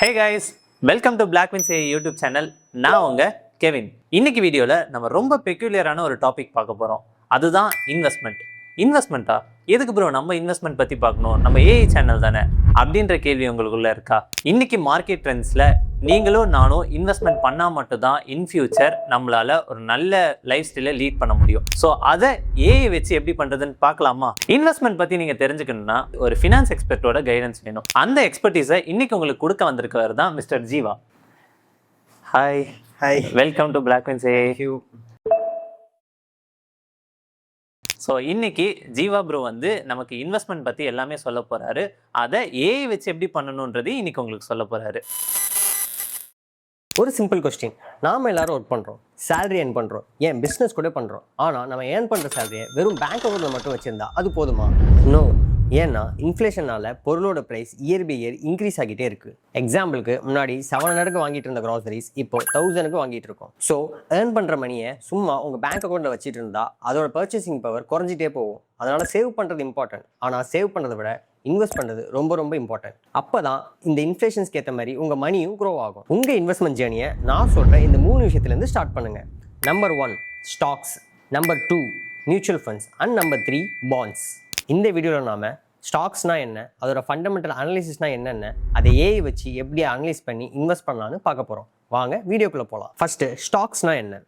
Hey guys, welcome to Black Wins YouTube channel. நான் உங்க Kevin. இன்னைக்கு வீடியோல நம்ம ரொம்ப பெக்யூலியரான ஒரு டாபிக் பார்க்க போறோம். அதுதான் இன்வெஸ்ட்மெண்ட். இன்வெஸ்ட்மெண்ட்டா? எதுக்கு ப்ரோ நம்ம இன்வெஸ்ட்மெண்ட் பத்தி பார்க்கணும்? நம்ம ஏஐ சேனல் தானே அப்படின்ற கேள்வி உங்களுக்குள்ள இருக்கா? இன்னைக்கு மார்க்கெட் ட்ரெண்ட்ஸ்ல நீங்களும் நானும் இன்வெஸ்ட்மெண்ட் பண்ணா மட்டும் தான் இன் ஃபியூச்சர் நம்மளால ஒரு நல்ல லைஃப் ஸ்டைலை லீட் பண்ண முடியும். ஸோ அதை ஏஐ வச்சு எப்படி பண்றதுன்னு பார்க்கலாமா? இன்வெஸ்ட்மெண்ட் பத்தி நீங்க தெரிஞ்சுக்கணும்னா ஒரு ஃபினான்ஸ் எக்ஸ்பர்ட்டோட கைடன்ஸ் வேணும். அந்த எக்ஸ்பர்டீஸை இன்னைக்கு உங்களுக்கு கொடுக்க வந்திருக்கவர் தான் mister Jeeva. Hi hi, welcome to black wins AI. So இன்னைக்கு ஜீவா ப்ரோ வந்து நமக்கு இன்வெஸ்ட்மெண்ட் பற்றி எல்லாமே சொல்ல போகிறாரு. அதை ஏஐ வச்சு எப்படி பண்ணணுன்றது இன்னைக்கு உங்களுக்கு சொல்ல போகிறாரு. ஒரு சிம்பிள் கொஸ்டின். நாம் எல்லாரும் ஒர்க் பண்ணுறோம், சேலரி ஏர்ன் பண்ணுறோம், ஏன் பிஸ்னஸ் கூட பண்ணுறோம். ஆனால் நம்ம ஏர்ன் பண்ணுற சேலரியை வெறும் பேங்க் அக்கௌண்ட்டில் மட்டும் வச்சுருந்தா அது போதுமா? நோ. ஏன்னா இன்ஃப்ளேஷனால் பொருளோட price year by year increase ஆகிட்டே இருக்குது. எக்ஸாம்பிளுக்கு முன்னாடி 700க்கு வாங்கிட்டு இருந்த க்ராசரிஸ் இப்போ 1000க்கு வாங்கிட்டு இருக்கோம். ஸோ ஏர்ன் பண்ணுற மணியை சும்மா உங்கள் பேங்க் அக்கௌண்ட்டில் வச்சுட்டு இருந்தால் அதோட பர்ச்சேசிங் பவர் குறைஞ்சிட்டே போகும். அதனால் சேவ் பண்ணுறது இம்பார்ட்டன்ட். ஆனால் சேவ் பண்ணுறதை விட இன்வெஸ்ட் பண்ணுறது ரொம்ப ரொம்ப இம்பார்ட்டன்ட். அப்போ தான் இந்த இன்ஃப்ளேஷன்ஸ்க்கு ஏற்ற மாதிரி உங்கள் மணியும் க்ரோ ஆகும். உங்கள் இன்வெஸ்ட்மெண்ட் ஜேர்னியை நான் சொல்கிற இந்த 3 விஷயத்துலேருந்து ஸ்டார்ட் பண்ணுங்கள். Number 1 stocks, number 2 mutual funds and number 3 bonds. இந்த வீடியோவில் நாம் ஸ்டாக்ஸ்னால் என்ன, அதோட ஃபண்டமெண்டல் அனலிசிஸ்னால் என்னென்ன, அதை ஏஐ வச்சு எப்படி அனலைஸ் பண்ணி இன்வெஸ்ட் பண்ணலான்னு பார்க்க போகிறோம். வாங்க வீடியோக்குள்ளே போகலாம். ஃபஸ்ட்டு ஸ்டாக்ஸ்னால் என்ன?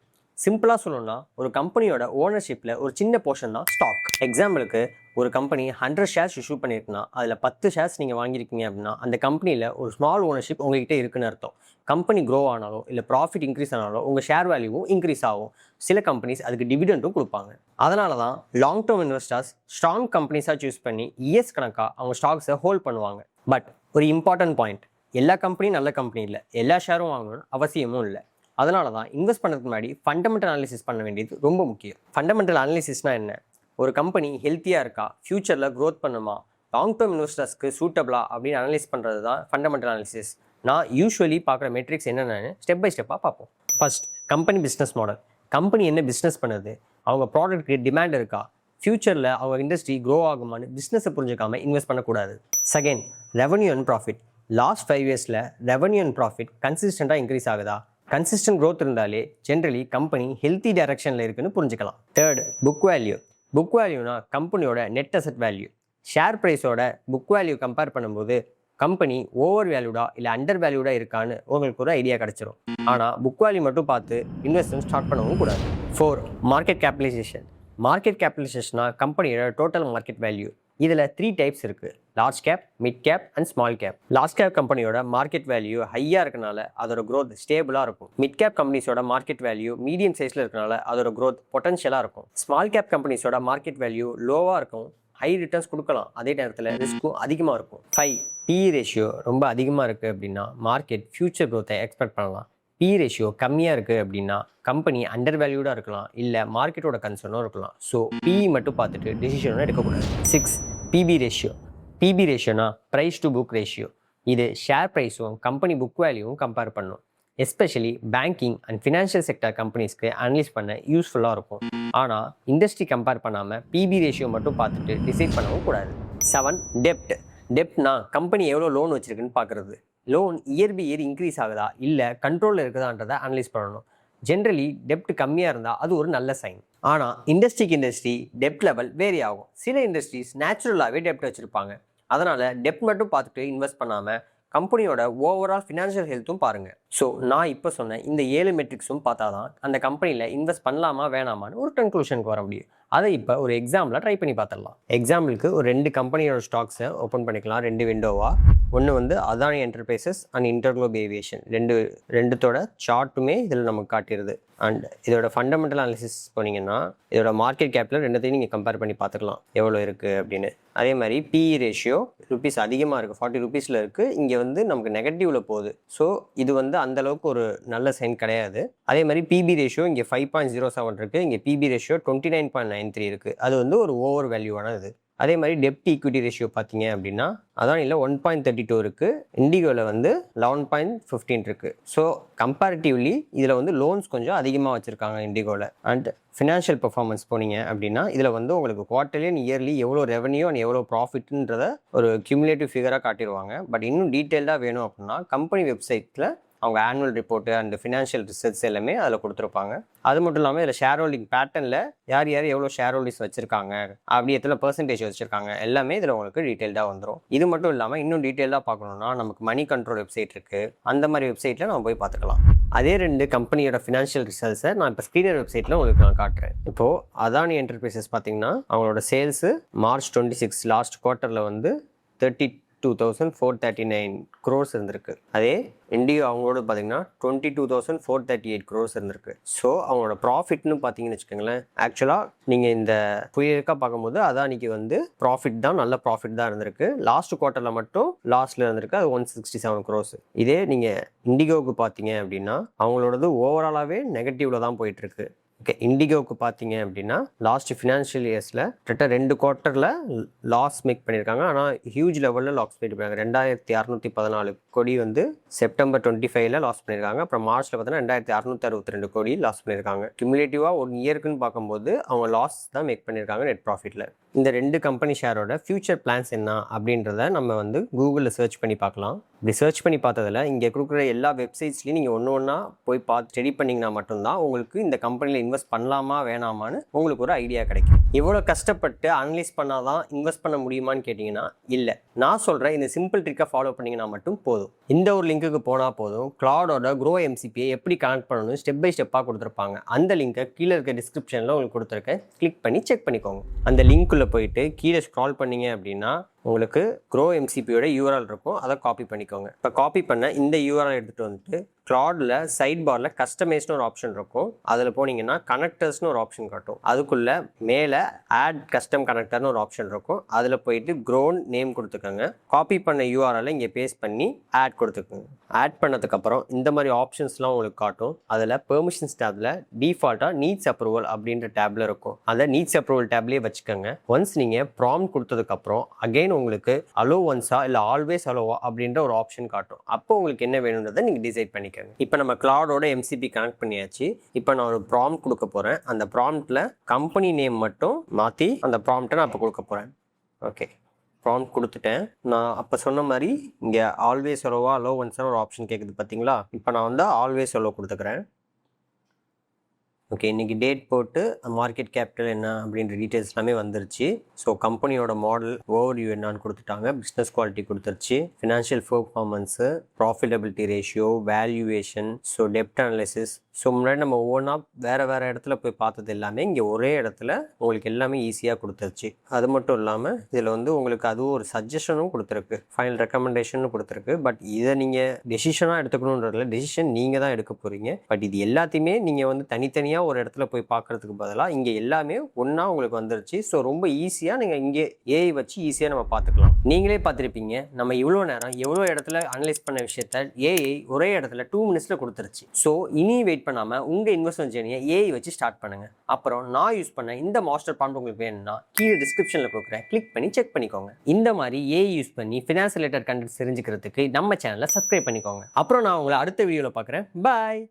சிம்பிளாக சொல்லணும்னா ஒரு கம்பெனியோட ஓனர்ஷிப்பில் ஒரு சின்ன போர்ஷன் தான் ஸ்டாக். எக்ஸாம்பிளுக்கு ஒரு கம்பெனி 100 ஷேர்ஸ் இஷ்யூ பண்ணியிருக்குன்னா அதில் 10 ஷேர்ஸ் நீங்கள் வாங்கியிருக்கீங்க அப்படின்னா அந்த கம்பெனியில் ஒரு ஸ்மால் ஓனர்ஷிப் உங்ககிட்ட இருக்குன்னு அர்த்தம். கம்பெனி க்ரோ ஆனாலோ இல்லை ப்ராஃபிட் இன்க்ரீஸ் ஆனாலோ உங்கள் ஷேர் வேல்யூவும் இன்க்ரீஸ் ஆகும். சில கம்பெனிஸ் அதுக்கு டிவிடெண்டும் கொடுப்பாங்க. அதனால தான் லாங் டேர்ம் இன்வெஸ்டர்ஸ் ஸ்ட்ராங் கம்பெனிஸாக சூஸ் பண்ணி இயர்ஸ் கணக்காக அவங்க ஸ்டாக்ஸை ஹோல்ட் பண்ணுவாங்க. பட் ஒரு இம்பார்ட்டன்ட் பாயிண்ட், எல்லா கம்பெனியும் நல்ல கம்பெனி இல்லை, எல்லா ஷேரும் வாங்கணும்னு அவசியமும் இல்லை. அதனால தான் இன்வெஸ்ட் பண்ணுறதுக்கு முன்னாடி ஃபண்டமெண்டல் அனாலிசிஸ் பண்ண வேண்டியது ரொம்ப முக்கியம். ஃபண்டமெண்டல் அனாலிசிஸ்னால் என்ன? ஒரு கம்பெனி ஹெல்த்தியாக இருக்கா, ஃப்யூச்சரில் க்ரோத் பண்ணுமா, லாங் டேர்ம் இன்வெஸ்டர்ஸ்க்கு சூட்டபிளா அப்படின்னு அனலைஸ் பண்ணுறது தான் ஃபண்டமெண்டல் அனாலிசிஸ். நான் யூஸ்வலி பார்க்குற மெட்ரிக்ஸ் என்னென்னு ஸ்டெப் பை ஸ்டெப்பாக பார்ப்போம். First, company business model. Company என்ன பிஸ்னஸ் பண்ணுது, அவங்க ப்ராடக்ட்டுக்கு டிமாண்ட் இருக்கா, ஃப்யூச்சரில் அவங்க இண்டஸ்ட்ரி க்ரோ ஆகுமான்னு பிஸ்னஸை புரிஞ்சுக்காமல் இன்வெஸ்ட் பண்ணக்கூடாது. Second, revenue and profit. Last 5 இயர்ஸில் ரெவன்யூ அண்ட் ப்ராஃபிட் கன்சிஸ்டண்ட்டாக இன்க்ரீஸ் ஆகுதா? கன்சிஸ்டன்ட் க்ரோத் இருந்தாலே ஜென்ரலி கம்பெனி ஹெல்த்தி டைரக்ஷனில் இருக்குன்னு புரிஞ்சுக்கலாம். Third, book value. புக் வேல்யூனா கம்பெனியோட நெட் அசெட் வேல்யூ. ஷேர் ப்ரைஸோட புக் வேல்யூ கம்பேர் பண்ணும்போது கம்பெனி ஓவர் வேல்யூடா இல்லை அண்டர் வேல்யூடா இருக்கான்னு உங்களுக்கு ஒரு ஐடியா கிடச்சிரும். ஆனால் புக் வேல்யூ மட்டும் பார்த்து இன்வெஸ்ட்மெண்ட் ஸ்டார்ட் பண்ணவும் கூடாது. 4, மார்க்கெட் கேபிடலைசேஷன். மார்க்கெட் கேபிடலைசேஷனா கம்பெனியோட டோட்டல் மார்க்கெட் வேல்யூ. இதில் 3 டைப்ஸ் இருக்குது: large cap, mid cap and small cap. Large cap கம்பெனியோட மார்க்கெட் வேல்யூ ஹையாக இருக்கனால அதோட க்ரோத் ஸ்டேபிளாக இருக்கும். மிட் கேப் கம்பெனிஸோட மார்க்கெட் வேல்யூ மீடியம் சைஸில் இருக்கனால அதோட க்ரோத் பொட்டன்ஷியலாக இருக்கும். ஸ்மால் கேப் கம்பெனிஸோட மார்க்கெட் வேல்யூ லோவாக இருக்கும், ஹை ரிட்டர்ன்ஸ் கொடுக்கலாம், அதே நேரத்தில் ரிஸ்க்கும் அதிகமாக இருக்கும். 5, PE ரேஷியோ ரொம்ப அதிகமாக இருக்குது அப்படின்னா மார்க்கெட் ஃபியூச்சர் க்ரோத்தை எக்ஸ்பெக்ட் பண்ணலாம். PE ரேஷியோ கம்மியாக இருக்குது அப்படின்னா கம்பெனி அண்டர் வேல்யூடாக இருக்கலாம், இல்லை மார்க்கெட்டோட கன்சர்னும் இருக்கலாம். ஸோ PE மட்டும் பார்த்துட்டு டிசிஷனும் எடுக்கக்கூடாது. 6, PB ரேஷியோ. PB ரேஷியோனா ப்ரைஸ் டு புக் ரேஷியோ. இது ஷேர் ப்ரைஸும் கம்பெனி புக் வேல்யூவும் கம்பேர் பண்ணும். Especially banking and financial sector கம்பெனிஸ்க்கு அனலைஸ் பண்ண யூஸ்ஃபுல்லாக இருக்கும். ஆனால் இண்டஸ்ட்ரி கம்பேர் பண்ணாமல் PB ரேஷியோ மட்டும் பார்த்துட்டு டிசைட் பண்ணவும் கூடாது. 7, டெப்ட். டெப்ட்னா கம்பெனி எவ்வளோ லோன் வச்சுருக்குன்னு பார்க்குறது. Loan year by year increase ஆகுதா இல்லை கண்ட்ரோலில் இருக்குதான்றதை அனலைஸ் பண்ணணும். ஜென்ரலி டெப்ட் கம்மியாக இருந்தால் அது ஒரு நல்ல சைன். ஆனால் இண்டஸ்ட்ரி டெப்ட் லெவல் வேரி ஆகும். சில இண்டஸ்ட்ரீஸ் நேச்சுரலாகவே டெப்ட் வச்சுருப்பாங்க. அதனால் டெப்ட் மட்டும் பார்த்துட்டு இன்வெஸ்ட் பண்ணாமல் கம்பெனியோட ஓவரால் ஃபினான்ஷியல் ஹெல்த்தும் பாருங்கள். ஸோ நான் இப்போ சொன்ன இந்த 7 மெட்ரிக்ஸும் பார்த்தா தான் அந்த கம்பெனியில் இன்வெஸ்ட் பண்ணலாமா வேணாமான்னு ஒரு கன்க்ளூஷனுக்கு வர முடியும். அதை இப்போ ஒரு எக்ஸாம்பிளில் ட்ரை பண்ணி பார்த்துடலாம். எக்ஸாம்பிளுக்கு ஒரு 2 கம்பெனியோட ஸ்டாக்ஸை ஓப்பன் பண்ணிக்கலாம், 2 விண்டோவாக. ஒன்று வந்து Adani enterprises and Interglobe aviation. ரெண்டுத்தோட சார்ட்டுமே இதில் நமக்கு காட்டிடுது. அண்ட் இதோட ஃபண்டமெண்டல் அனாலிசிஸ் போனீங்கன்னா இதோட மார்க்கெட் கேப்பில் ரெண்டுத்தையும் நீங்கள் கம்பேர் பண்ணி பார்த்துக்கலாம் எவ்வளோ இருக்குது அப்படின்னு. அதே மாதிரி PE ரேஷியோ ருபீஸ் அதிகமாக இருக்குது, 40 ரூபீஸில் இருக்குது, இங்கே வந்து நமக்கு நெகட்டிவில் போகுது. ஸோ இது வந்து அந்தளவுக்கு ஒரு நல்ல சைன் கிடையாது. அதே மாதிரி PB ரேஷியோ இங்கே 5.07 இருக்குது, இங்கே PB ரேஷியோ 29.93 இருக்குது. அது வந்து ஒரு ஓவர் வேல்யூவான இது. அதே மாதிரி டெப்ட் ஈக்விட்டி ரேஷியோ பார்த்தீங்க அப்படின்னா அதானியில் 1.32 இருக்குது, இண்டிகோவில் வந்து 11.15 இருக்குது. ஸோ கம்பேரிட்டிவ்லி இதில் வந்து லோன்ஸ் கொஞ்சம் அதிகமாக வச்சுருக்காங்க இண்டிகோவில். அண்ட் ஃபினான்ஷியல் பெர்ஃபார்மன்ஸ் போனீங்க அப்படின்னா இதில் வந்து உங்களுக்கு குவார்ட்டர்லி அண்ட் இயர்லி எவ்வளோ ரெவன்யூ அண்ட் எவ்வளோ ப்ராஃபிட்ன்றத ஒரு கியூமுலேட்டிவ் ஃபிகராக காட்டிடுவாங்க. பட் இன்னும் டீட்டெயில்டாக வேணும் அப்படின்னா கம்பெனி வெப்சைட்டில் அவங்க annual report and financial results எல்லாமே அதில் கொடுத்துருப்பாங்க. அது மட்டும் இல்லாமல் இதில் ஷேர் ஹோல்டிங் பேட்டர்னில் யார் யார் எவ்வளோ ஷேர் ஹோல்டிங்ஸ் வச்சுருக்காங்க, அப்படி எத்தனை பர்சன்டேஜ் வச்சுருக்காங்க எல்லாமே இதில் உங்களுக்கு டீட்டெயில்டாக வந்துடும். இது மட்டும் இல்லாமல் இன்னும் டீட்டெயிலாக பார்க்கணுன்னா நமக்கு மணி கண்ட்ரோல் வெப்சைட் இருக்குது, அந்த மாதிரி வெப்சைட்டில் நம்ம போய் பார்த்துக்கலாம். அதே 2 கம்பெனியோட ஃபினான்ஷியல் ரிசல்ட்ஸை நான் இப்போ ஸ்க்ரீனர் வெப்சைட்டில் உங்களுக்கு நான் காட்டுறேன். இப்போது அதானி என்டர்பிரைசஸ் பார்த்தீங்கன்னா அவங்களோட சேல்ஸு March 26 லாஸ்ட் குவார்ட்டரில் வந்து 32,439 crores இருந்திருக்கு. அதே இண்டிகோ அவங்களோட பார்த்தீங்கன்னா 22,438 crores இருந்திருக்கு. ஸோ அவங்களோட ப்ராஃபிட்னு பார்த்தீங்கன்னு வச்சுக்கோங்களேன், ஆக்சுவலாக நீங்கள் இந்த புயலுக்காக பார்க்கும்போது அதானிக்கு வந்து ப்ராஃபிட் தான், நல்ல ப்ராஃபிட் தான் இருந்திருக்கு. லாஸ்ட் குவார்ட்டரில் மட்டும் லாஸ்ட்டில் இருந்திருக்கு, அது 167 crores. இதே நீங்கள் இண்டிகோவுக்கு பார்த்தீங்க அப்படின்னா அவங்களோடது ஓவராலாகவே நெகட்டிவில் தான் போயிட்டுருக்கு. ஓகே, இண்டிகோவுக்கு பார்த்தீங்க அப்படின்னா லாஸ்ட் ஃபினான்ஷியல் இயர்ஸில் கிட்ட 2 குவார்ட்டரில் லாஸ் மேக் பண்ணியிருக்காங்க. ஆனால் ஹியூஜ் லெவலில் லாஸ் பண்ணியிருக்காங்க. 2,614 கோடி வந்து செப்டம்பர் 25ல் லாஸ் பண்ணியிருக்காங்க. அப்புறம் மார்ச்சில் பார்த்தீங்கன்னா 2,662 கோடி லாஸ் பண்ணியிருக்காங்க. கியூமுலேட்டிவாக 1 இயர்க்குன்னு பார்க்கும்போது அவங்க லாஸ் தான் மேக் பண்ணியிருக்காங்க நெட் ப்ராஃபிட்டில். இந்த 2 கம்பெனி ஷேரோட ஃபியூச்சர் பிளான்ஸ் என்ன அப்படின்றத நம்ம வந்து கூகுளில் சர்ச் பண்ணி பார்க்கலாம். இப்படி சர்ச் பண்ணி பார்த்ததில் இங்கே கொடுக்குற எல்லா வெப்சைட்ஸ்லையும் நீங்கள் ஒன்று போய் பார்த்து ஸ்டடி பண்ணிங்கன்னா மட்டும்தான் உங்களுக்கு இந்த கம்பெனியில் இன்வெஸ்ட் பண்ணலாமா வேணாமான்னு உங்களுக்கு ஒரு ஐடியா கிடைக்கும். இவ்வளோ கஷ்டப்பட்டு அனலைஸ் பண்ணால் தான் இன்வெஸ்ட் பண்ண முடியுமான்னு கேட்டிங்கன்னா இல்லை. நான் சொல்கிறேன், இந்த சிம்பிள் ட்ரிக்கை ஃபாலோ பண்ணிங்கன்னா மட்டும் போதும். இந்த ஒரு லிங்க்குக்கு போனால் போதும், கிளாடோட க்ரோ எம்சிபியை எப்படி கனெக்ட் பண்ணணும் ஸ்டெப் பை ஸ்டெப்பாக கொடுத்துருப்பாங்க. அந்த லிங்க்கை கீழே இருக்க டிஸ்கிரிப்ஷனில் உங்களுக்கு கொடுத்துருக்கேன், கிளிக் பண்ணி செக் பண்ணிக்கோங்க. அந்த லிங்க்குள்ளே போயிட்டு கீழே ஸ்க்ரால் பண்ணீங்க அப்படின்னா உங்களுக்கு க்ரோ எம்சிபியோட யூஆர்எல் இருக்கும், அதை காப்பி பண்ணிக்கோங்க. இப்போ காப்பி பண்ண இந்த யூஆர்எல் எடுத்துகிட்டு வந்துட்டு கிளாடில் சைட் பாரில் கஸ்டமைஸ்னு ஒரு ஆப்ஷன் இருக்கும், அதில் போனீங்கன்னா கனெக்டர்ஸ்னு ஒரு ஆப்ஷன் காட்டும். அதுக்குள்ளே மேலே ஆட் கஸ்டம் கனெக்டர்னு ஒரு ஆப்ஷன் இருக்கும், அதில் போயிட்டு க்ரோன் நேம் கொடுத்துக்கோங்க. காப்பி பண்ண யூஆர்எல் இங்கே பேஸ்ட் பண்ணி ஆட் கொடுத்துக்கோங்க. ஆட் பண்ணதுக்கப்புறம் இந்த மாதிரி ஆப்ஷன்ஸ்லாம் உங்களுக்கு காட்டும். அதில் பெர்மிஷன்ஸ் டேப்பில் டிஃபால்ட்டாக நீட்ஸ் அப்ரூவல் அப்படின்ற டேப்பில் இருக்கும், அதை நீட்ஸ் அப்ரூவல் டேப்லேயே வச்சுக்கோங்க. ஒன்ஸ் நீங்கள் ப்ராம்ப்ட் கொடுத்ததுக்கப்புறம் அகெயின் உங்களுக்கு அலோ ஒன்ஸா இல்லை ஆல்வேஸ் அலோவா அப்படின்ற ஒரு ஆப்ஷன் காட்டும். அப்போ உங்களுக்கு என்ன வேணுன்றதை நீங்கள் டிசைட் பண்ணிக்கோங்க. இப்போ நம்ம கிளாடோட எம்சிபி கனெக்ட் பண்ணியாச்சு. இப்போ நான் ஒரு ப்ராம்ப்ட் கொடுக்க போகிறேன். அந்த ப்ராம்ப்டில் கம்பெனி நேம் மட்டும் மாற்றி அந்த ப்ராம்ப்டை நான் இப்போ கொடுக்க போகிறேன். ஓகே, ப்ராம்ப்ட் கொடுத்துட்டேன். நான் அப்போ சொன்ன மாதிரி இங்கே ஆல்வேஸ் அலோவா அலோ ஒன்ஸான ஒரு ஆப்ஷன் கேட்குது பார்த்தீங்களா. இப்போ நான் வந்து ஆல்வேஸ் அலோ கொடுத்துக்கிறேன். ஓகே, இன்றைக்கி டேட் போட்டு மார்க்கெட் கேபிட்டல் என்ன அப்படின்ற டீட்டெயில்ஸ் எல்லாமே வந்துருச்சு. ஸோ கம்பெனியோட மாடல் ஓவர்வியூ என்னான்னு கொடுத்துட்டாங்க, பிஸ்னஸ் குவாலிட்டி கொடுத்துருச்சு, financial performance, profitability ratio, valuation, so டெப்ட் அனலைசிஸ். ஸோ முன்னாடி நம்ம ஒவ்வொன்றா வேறு இடத்துல போய் பார்த்தது எல்லாமே இங்கே ஒரே இடத்துல உங்களுக்கு எல்லாமே ஈஸியாக கொடுத்துருச்சு. அது மட்டும் இல்லாமல் இதில் வந்து உங்களுக்கு அதுவும் ஒரு சஜஷனும் கொடுத்துருக்கு, ஃபைனல் ரெக்கமெண்டேஷனும் கொடுத்துருக்கு. பட் இதை நீங்கள் டெசிஷனாக எடுத்துக்கணுன்றதுல டெசிஷன் நீங்கள் தான் எடுக்க போகிறீங்க. பட் இது எல்லாத்தையுமே நீங்கள் வந்து தனித்தனியாக ஒரு இடத்துல போய் பார்க்கறதுக்கு பதிலாக இங்கே எல்லாமே ஒன்றா உங்களுக்கு வந்துருச்சு. ஸோ ரொம்ப ஈஸியாக நீங்கள் இங்கே ஏஐ வச்சு ஈஸியாக நம்ம பார்த்துக்கலாம். நீங்களே பார்த்துருப்பீங்க, நம்ம இவ்வளோ நேரம் எவ்வளோ இடத்துல அனலைஸ் பண்ண விஷயத்த ஏஐ ஒரே இடத்துல 2 minutesல கொடுத்துருச்சு. ஸோ இனி வெயிட் பண்ணாமல் உங்கள் இன்வெஸ்ட்மெண்ட் ஜேர்னியை ஏஐ வச்சு ஸ்டார்ட் பண்ணுங்கள். அப்புறம் நான் யூஸ் பண்ண இந்த மாஸ்டர் ப்ராம்ப்ட் உங்களுக்கு வேணும்னா கீழே டிஸ்கிரிப்ஷனில் கொடுக்குறேன், கிளிக் பண்ணி செக் பண்ணிக்கோங்க. இந்த மாதிரி ஏஐ யூஸ் பண்ணி ஃபினான்ஸ் ரிலேட்டட் கண்டென்ட் தெரிஞ்சுக்கிறதுக்கு நம்ம சேனலை சப்ஸ்கிரைப் பண்ணிக்கோங்க. அப்புறம் நான் உங்களை அடுத்த வீடியோவில் பார்க்குறேன். பாய்.